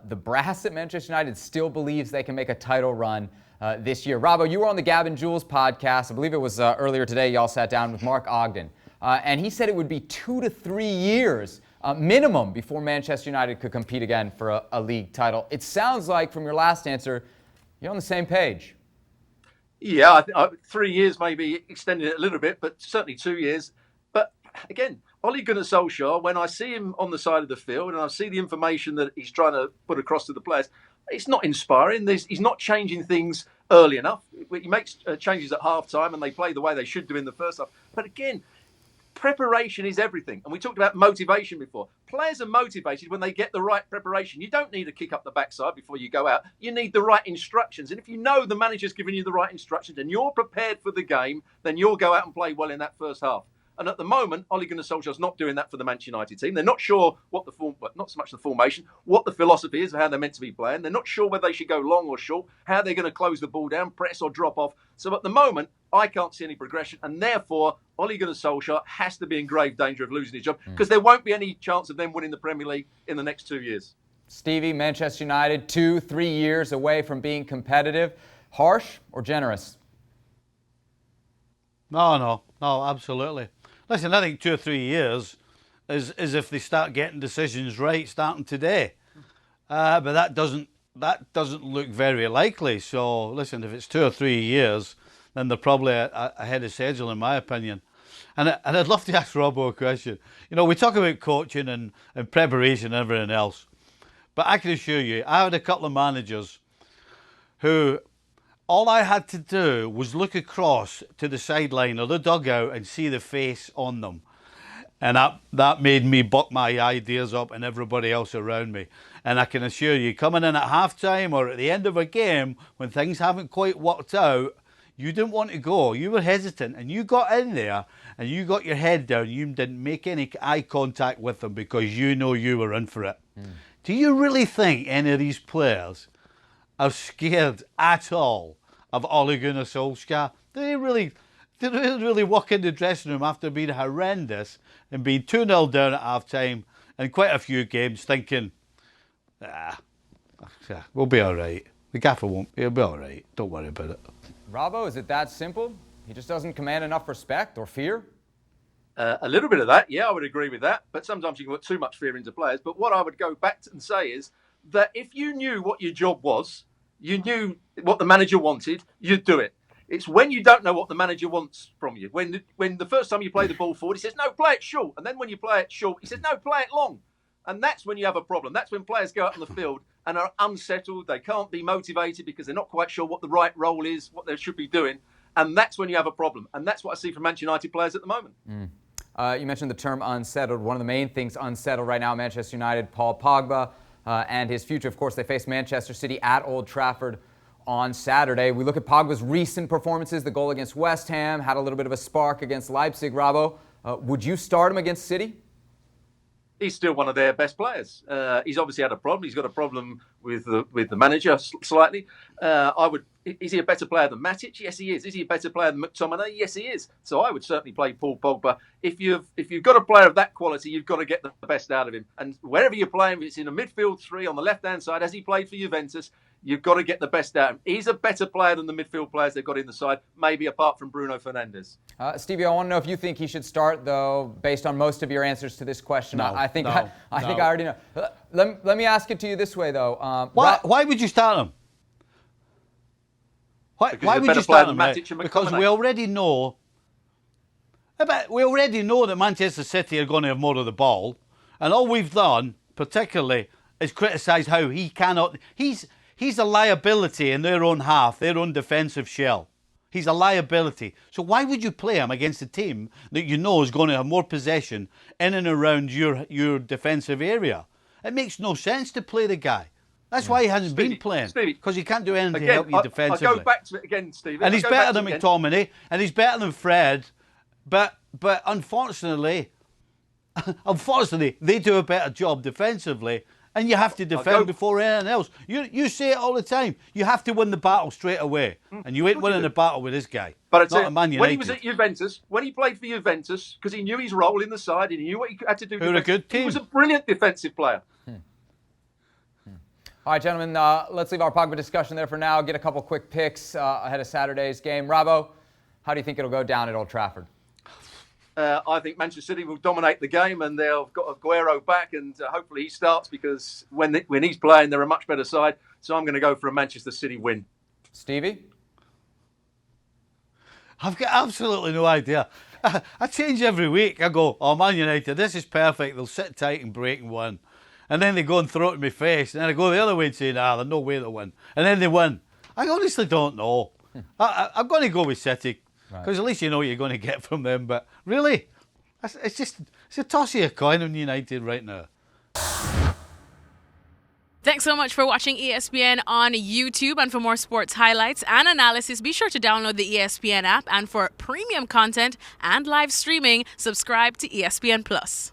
The brass at Manchester United still believes they can make a title run this year. Robbo, you were on the Gavin Jules podcast. I believe it was earlier today. Y'all sat down with Mark Ogden. And he said it would be 2 to 3 years minimum before Manchester United could compete again for a league title. It sounds like from your last answer, you're on the same page. Yeah, 3 years maybe extending it a little bit, but certainly 2 years. But again, Ole Gunnar Solskjaer, when I see him on the side of the field and I see the information that he's trying to put across to the players, it's not inspiring. He's not changing things early enough. He makes changes at half-time and they play the way they should do in the first half. But again, preparation is everything. And we talked about motivation before. Players are motivated when they get the right preparation. You don't need a kick up the backside before you go out. You need the right instructions. And if you know the manager's giving you the right instructions and you're prepared for the game, then you'll go out and play well in that first half. And at the moment, Ole Gunnar Solskjaer's not doing that for the Manchester United team. They're not sure what not so much the formation, what the philosophy is of how they're meant to be playing. They're not sure whether they should go long or short, how they're going to close the ball down, press or drop off. So at the moment, I can't see any progression. And therefore, Ole Gunnar Solskjaer has to be in grave danger of losing his job because there won't be any chance of them winning the Premier League in the next 2 years. Stevie, Manchester United, 2-3 years away from being competitive. Harsh or generous? No, absolutely. Listen, I think 2 or 3 years is if they start getting decisions right starting today. But that doesn't look very likely. So, listen, if it's 2 or 3 years, then they're probably ahead of schedule, in my opinion. And I'd love to ask Robbo a question. You know, we talk about coaching and preparation and everything else. But I can assure you, I had a couple of managers who all I had to do was look across to the sideline or the dugout and see the face on them. And that made me buck my ideas up and everybody else around me. And I can assure you, coming in at half-time or at the end of a game, when things haven't quite worked out, you didn't want to go. You were hesitant and you got in there and you got your head down. You didn't make any eye contact with them because you know you were in for it. Do you really think any of these players are scared at all of Ole Gunnar Solskjaer? Do they really walk in the dressing room after being horrendous and being 2-0 down at half-time and quite a few games thinking, we'll be all right. The gaffer won't. He'll be all right. Don't worry about it. Robbo, is it that simple? He just doesn't command enough respect or fear? A little bit of that, yeah, I would agree with that. But sometimes you can put too much fear into players. But what I would go back and say is that if you knew what your job was, you knew what the manager wanted, you'd do it. It's when you don't know what the manager wants from you. When the first time you play the ball forward, he says, no, play it short. And then when you play it short, he says, no, play it long. And that's when you have a problem. That's when players go out on the field and are unsettled. They can't be motivated because they're not quite sure what the right role is, what they should be doing. And that's when you have a problem. And that's what I see from Manchester United players at the moment. You mentioned the term unsettled. One of the main things unsettled right now, Manchester United, Paul Pogba and his future. Of course, they face Manchester City at Old Trafford on Saturday. We look at Pogba's recent performances, the goal against West Ham, had a little bit of a spark against Leipzig. Robbo, would you start him against City? He's still one of their best players. He's obviously had a problem. He's got a problem with the manager slightly. Is he a better player than Matic? Yes, he is. Is he a better player than McTominay? Yes, he is. So I would certainly play Paul Pogba. If you've got a player of that quality, you've got to get the best out of him. And wherever you're playing, if it's in a midfield three on the left-hand side, as he played for Juventus, you've got to get the best out of him. He's a better player than the midfield players they've got in the side, maybe apart from Bruno Fernandes. Stevie, I want to know if you think he should start, though, based on most of your answers to this question. No, I think I already know. Let me ask it to you this way, though. Why would you start him? Why would you start him? Because we already know that Manchester City are going to have more of the ball, and all we've done, particularly, is criticise how he cannot. He's a liability in their own half, their own defensive shell. He's a liability. So why would you play him against a team that you know is going to have more possession in and around your defensive area? It makes no sense to play the guy. That's why he hasn't been playing, because he can't do anything to help you defensively. I'll go back to it again, Stephen. And he's better than McTominay, and he's better than Fred, but unfortunately, they do a better job defensively, and you have to defend before anything else. You say it all the time. You have to win the battle straight away, and you ain't winning the battle with this guy. But not at Man United. When he was at Juventus, when he played for Juventus, because he knew his role in the side, he knew what he had to do. Who were a good team. He was a brilliant defensive player. All right, gentlemen, let's leave our Pogba discussion there for now. Get a couple quick picks ahead of Saturday's game. Robbo, how do you think it'll go down at Old Trafford? I think Manchester City will dominate the game, and they've got Aguero back, and hopefully he starts, because when he's playing, they're a much better side. So I'm going to go for a Manchester City win. Stevie? I've got absolutely no idea. I change every week. I go, oh, Man United, this is perfect. They'll sit tight and break and win. And then they go and throw it in my face. And then I go the other way and say, nah, there's no way they'll win. And then they win. I honestly don't know. I'm going to go with City, because at least you know what you're going to get from them. But really, it's a toss of a coin on United right now. Thanks so much for watching ESPN on YouTube. And for more sports highlights and analysis, be sure to download the ESPN app. And for premium content and live streaming, subscribe to ESPN Plus.